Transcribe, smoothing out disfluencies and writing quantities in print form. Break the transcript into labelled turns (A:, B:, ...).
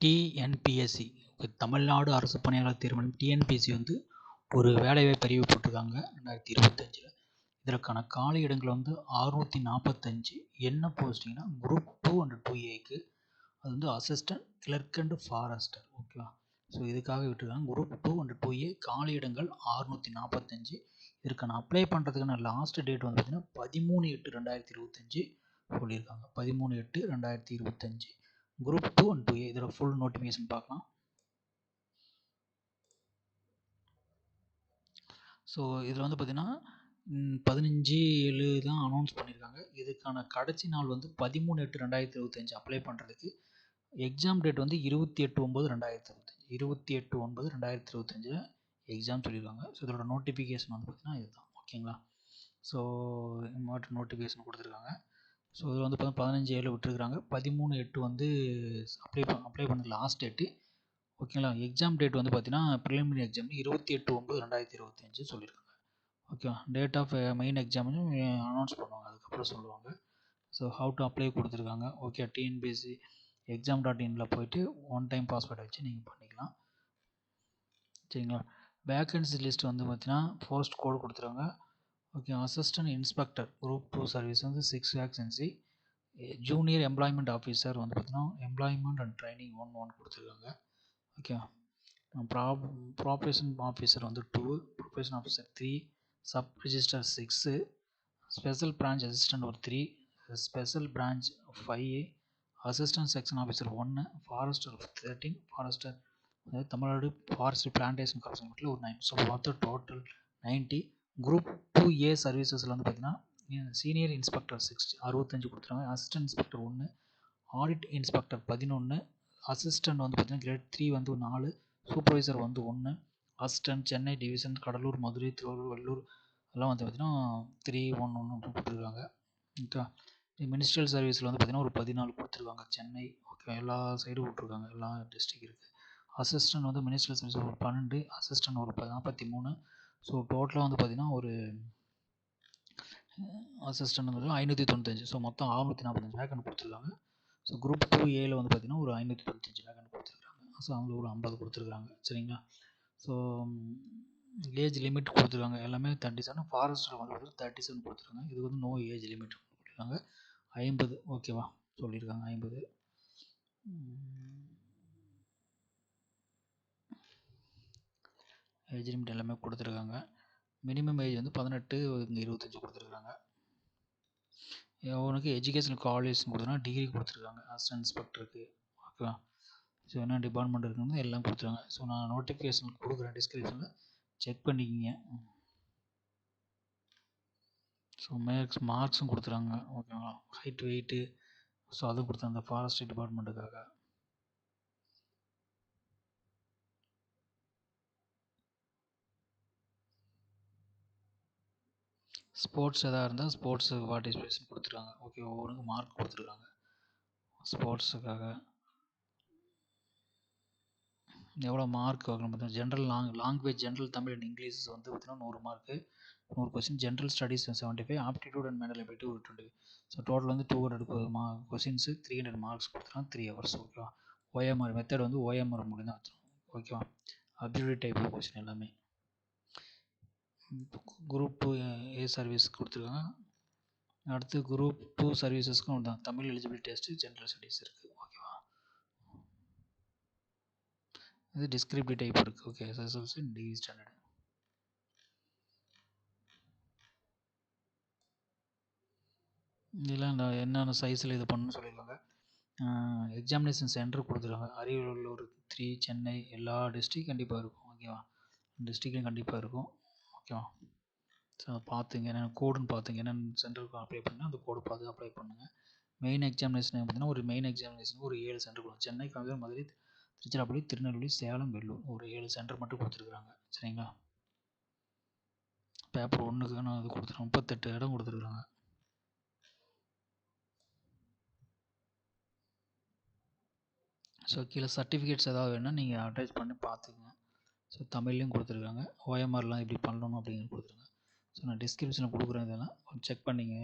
A: TNPSC Tamil Nadu அரசு பணியாளர் தேர்வாணையம் டிஎன்பிஎஸ்சி வந்து ஒரு வேலைவாய்ப்பு அறிவிப்பு போட்டிருக்காங்க 2025. இதற்கான காலி இடங்கள் வந்து 645. என்ன போஸ்டிங்னா குரூப் 2 அண்ட் 2ஏக்கு அது வந்து அசிஸ்டன்ட் கிளர்க் அண்ட் ஃபாரஸ்டர். ஓகேவா? ஸோ இதுக்காக விட்டுருக்காங்க. குரூப் 2 அண்ட் 2ஏ காலி இடங்கள் 645. இதற்கான அப்ளை பண்ணுறதுக்கான லாஸ்ட் டேட் வந்து பார்த்தீங்கன்னா 13/8/2025 சொல்லியிருக்காங்க. 13/8/2025. குரூப் 2 அண்ட் 2ஏ இதோட ஃபுல் நோட்டிஃபிகேஷன் பார்க்கலாம். ஸோ இதில் வந்து பார்த்தீங்கன்னா 15/7 தான் அனௌன்ஸ் பண்ணியிருக்காங்க. இதுக்கான கடைசி நாள் வந்து 13/8/2025 அப்ளை பண்ணுறதுக்கு. எக்ஸாம் டேட் வந்து 28/9/2025. 28/9/2025 எக்ஸாம் சொல்லியிருக்காங்க. ஸோ இதோட நோட்டிஃபிகேஷன் வந்து பார்த்தீங்கன்னா இதுதான். ஓகேங்களா? ஸோ நோட்டிஃபிகேஷன் கொடுத்துருக்காங்க. ஸோ இதில் வந்து பார்த்தீங்கன்னா 15/7 விட்டுருக்காங்க. 13/8 வந்து அப்ளை பண்ண லாஸ்ட் டேட்டு. ஓகேங்களா? எக்ஸாம் டேட் வந்து பார்த்தீங்கன்னா ப்ரிலிமினரி எக்ஸாம் 28/9/2025 சொல்லியிருக்காங்க. ஓகே, டேட் ஆஃப் மெயின் எக்ஸாம்னு அனௌன்ஸ் பண்ணுவாங்க, அதுக்கப்புறம் சொல்லுவாங்க. ஸோ ஹவு டு அப்ளை கொடுத்துருக்காங்க. ஓகே, டிஎன்பிஎஸ்சி exam.inல போயிட்டு ஒன் டைம் பாஸ்வேர்டை வச்சு நீங்கள் பண்ணிக்கலாம். சரிங்களா? வேக்கன்சி லிஸ்ட் வந்து பார்த்தீங்கன்னா போஸ்ட் கோடு கொடுத்துருக்காங்க. Okay, assistant inspector group 2 service வந்து 6 வேக்கன்சி. ஜூனியர் எம்ப்ளாய்மெண்ட் ஆஃபீஸர் வந்து பார்த்தீங்கன்னா எம்ப்ளாய்மெண்ட் அண்ட் ட்ரைனிங் 1 கொடுத்துருக்காங்க. ஓகே, ப்ராபேஷன் ஆஃபீஸர் வந்து 2, probation officer 3, sub register 6, special branch assistant ஒரு 3, special branch 5, assistant section officer 1, forester 13, forester அதாவது தமிழ்நாடு ஃபாரஸ்ட் பிளான்டேஷன் கார்பரேஷன் ஒரு 9. So மொத்தம் total 90. Group 2ஏ சர்வீசஸில் வந்து பார்த்தீங்கன்னா சீனியர் இன்ஸ்பெக்டர் 65 கொடுத்துருக்காங்க. Assistant inspector 1, audit inspector 11, assistant வந்து பார்த்தீங்கன்னா கிரேட் 3 வந்து 4, சூப்பர்வைசர் வந்து 1, அசிஸ்டன்ட் சென்னை டிவிஷன் கடலூர் மதுரை திருவாரூர் வெள்ளூர் எல்லாம் வந்து பார்த்தீங்கன்னா 3, 1, 1 கொடுத்துருக்காங்க. ஓகே, மினிஸ்ட்ரியல் சர்வீஸில் வந்து பார்த்தீங்கன்னா ஒரு 14 கொடுத்துருக்காங்க. சென்னை ஓகே எல்லா சைடும் விட்ருக்காங்க, எல்லா டிஸ்ட்ரிக் இருக்குது. அசிஸ்டன்ட் வந்து மினிஸ்ட்ரியல் சர்வீஸ் ஒரு 12, அசிஸ்டன்ட் ஒரு 43. ஸோ டோட்டலாக வந்து பார்த்தீங்கன்னா ஒரு அசிஸ்டன்ட் வந்து 595. ஸோ மொத்தம் 645 வேக்கன்ட் கொடுத்துருக்காங்க. ஸோ குரூப் 2ஏல வந்து பார்த்தீங்கன்னா ஒரு 595 வேக்கன்ட் கொடுத்துருக்காங்க. ஸோ அவங்க ஒரு 50 கொடுத்துருக்காங்க. சரிங்களா? ஸோ ஏஜ் லிமிட் கொடுத்துருக்காங்க எல்லாமே 37. ஃபாரஸ்ட்டில் வந்து 37 கொடுத்துருக்காங்க. இது வந்து நோ ஏஜ் லிமிட் கொடுத்துருக்காங்க. 50 ஓகேவா சொல்லியிருக்காங்க. 50 ஏஜ் லிமிட் எல்லாமே கொடுத்துருக்காங்க. மினிமம் ஏஜ் வந்து 18, இங்கே 25 கொடுத்துருக்காங்க. உனக்கு எஜுகேஷன் குவாலிஃபிகேஷன் கொடுத்தனா டிகிரி கொடுத்துருக்காங்க அசிஸ்டன்ட் இன்ஸ்பெக்டருக்கு. ஓகேவா? ஸோ என்ன டிபார்ட்மெண்ட் இருக்குன்னு எல்லாம் கொடுத்துருக்காங்க. ஸோ நான் நோட்டிஃபிகேஷன் கொடுக்குறேன் டிஸ்கிரிப்ஷனில், செக் பண்ணிக்கிங்க. ஸோ மார்க்ஸும் கொடுத்துருக்காங்க. ஓகேங்களா? ஹைட் வெயிட்டு ஸோ அதுவும் கொடுத்தாங்க அந்த ஃபாரஸ்ட் டிபார்ட்மெண்ட்டுக்காக. ஸ்போர்ட்ஸ் எதாவது இருந்தால் ஸ்போர்ட்ஸு பார்ட்டிசிபேஷன் கொடுத்துருக்காங்க. ஓகே, ஒவ்வொருக்கு மார்க் கொடுத்துருக்காங்க ஸ்போர்ட்ஸுக்காக. எவ்வளோ மார்க் வாங்கணும் பார்த்தீங்கன்னா general language general Tamil and English வந்து பார்த்தீங்கன்னா 100 mark, 100 question. General studies 75, aptitude and mental ability ஒரு 20. ஸோ டோட்டல் வந்து 200 கொஸ்டின்ஸு, 300 மார்க்ஸ் கொடுத்துருக்காங்க. 3 hours. ஓகேவா? ஓஎம்ஆர் மெத்தட் வந்து ஓஎம்ஆர் மூலம் தான் வச்சுருக்கோம். ஓகேவா? அப்டியூட் டைப் ஆஃப் கொஸ்டின் எல்லாமே. குரூப் 2ஏ சர்வீஸ் கொடுத்துருக்காங்க. அடுத்து குரூப் 2 சர்வீசஸ்க்கும் தான் Tamil eligibility test, general studies இருக்குது. ஓகேவா? இது டிஸ்கிரிப்டிவ் டைப் இருக்குது. Okay, SSLC degree standard. இதில் என்னென்ன சைஸில் இது பண்ணணும்னு சொல்லியிருக்காங்க. எக்ஸாமினேஷன் சென்டர் கொடுத்துருக்காங்க. அரியலூர் 3, சென்னை எல்லா டிஸ்ட்ரிக் கண்டிப்பாக இருக்கும். ஓகேவா? டிஸ்ட்ரிக்ட்லையும் கண்டிப்பாக இருக்கும். ஓகேவா? ஸோ பார்த்துங்க என்னென்ன கோடுன்னு பார்த்துங்க, என்னென்ன சென்டருக்கு அப்ளை பண்ணால் அந்த கோடு பார்த்து அப்ளை பண்ணுங்கள். மெயின் எக்ஸாமினேஷன் பார்த்தீங்கன்னா ஒரு மெயின் எக்ஸாமினேஷனுக்கு ஒரு 7 சென்டர் கொடுக்கும். சென்னை, கோயம்புத்தூர், மதுரை, திருச்சிராப்பள்ளி, திருநெல்வேலி, சேலம், வெள்ளூர் ஒரு 7 சென்டர் மட்டும் கொடுத்துருக்குறாங்க. சரிங்களா? பேப்பர் 1க்கு நான் இது கொடுத்துருக்கேன். 38 இடம் கொடுத்துருக்குறாங்க. ஸோ கீழே சர்டிஃபிகேட்ஸ் ஏதாவது வேணுன்னா நீங்கள் அட்டாச் பண்ணி பார்த்துக்குங்க. ஸோ தமிழ்லையும் கொடுத்துருக்காங்க. ஓஎம்ஆர்லாம் எப்படி பண்ணணும் அப்படிங்கிறது கொடுத்துருங்க. ஸோ நான் டிஸ்கிரிப்ஷனில் கொடுக்குறேன், இதெல்லாம் செக் பண்ணிங்க.